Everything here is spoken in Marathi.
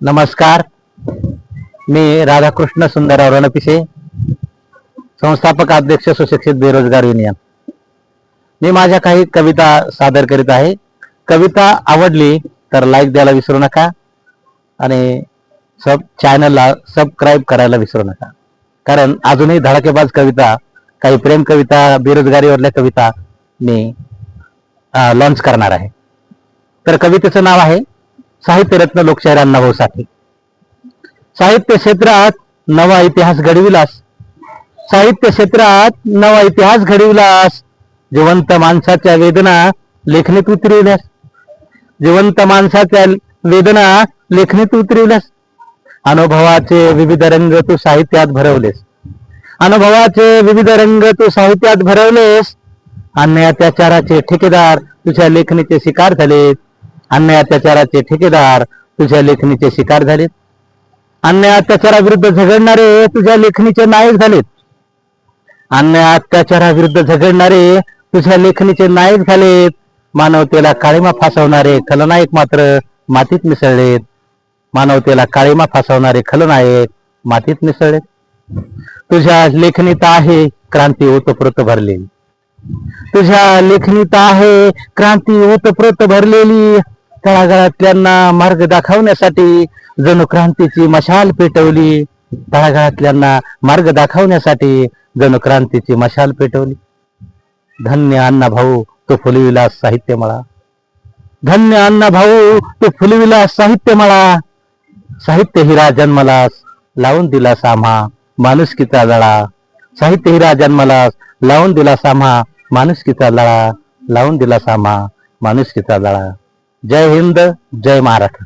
नमस्कार. मी राधाकृष्ण सुंदरराव रणपिसे, संस्थापक अध्यक्ष सुशिक्षित बेरोजगार युनियन. मी माझ्या काही कविता सादर करीत आहे. कविता आवडली तर लाईक द्यायला विसरू नका आणि चॅनलला सबस्क्राईब करायला विसरू नका. कारण अजूनही धडाकेबाज कविता, काही प्रेम कविता, बेरोजगारीवरल्या कविता मी लॉन्च करणार आहे. तर कवितेचं नाव आहे साहित्यरत्न लोकशाहीर अण्णाभाऊ साठे. साहित्य क्षेत्रात नवा इतिहास घडविलास, साहित्य क्षेत्रात नवा इतिहास घडविलास, जिवंत माणसाच्या वेदना लेखणीत उतरविल्यास, जिवंत माणसाच्या वेदना लेखणीत उतरविल्यास, अनुभवाचे विविध रंग तू साहित्यात भरवलेस, अनुभवाचे विविध रंग तू साहित्यात भरवलेस. अन्याय अत्याचाराचे ठेकेदार तुझ्या लेखणीचे शिकार झालेत, अन्याय अत्याचाराचे ठेकेदार तुझ्या लेखणीचे शिकार झालेत, अन्याय अत्याचाराविरुद्ध झगडणारे तुझ्या लेखणीचे नायक झालेत, अन्याय अत्याचाराविरुद्ध झगडणारे तुझ्या लेखणीचे नायक झालेत. मानवतेला काळीमा फासवणारे खलनायक मात्र मातीत मिसळलेत, मानवतेला काळीमा फासवणारे खलनायक मातीत मिसळलेत. तुझ्या लेखणीत आहे क्रांती ओतप्रोत भरलेली, तुझ्या लेखणीत आहे क्रांती ओतप्रोत भरलेली. तळागाळातल्यांना मार्ग दाखवण्यासाठी जणू क्रांतीची मशाल पेटवली, तळागाळातल्यांना मार्ग दाखवण्यासाठी जणू क्रांतीची मशाल पेटवली. धन्य अण्णाभाऊ तो फुलविलास साहित्यमळा, धन्य अण्णाभाऊ तो फुलविलास साहित्यमळा. साहित्य हिरा जन्मलास लावून दिलास आम्हा माणुसकीचा लळा, साहित्य हिरा जन्मलास लावून दिलास आम्हा माणुसकीचा लळा, लावून दिलास आम्हा माणुसकीचा लळा. जय हिंद, जय महाराष्ट्र.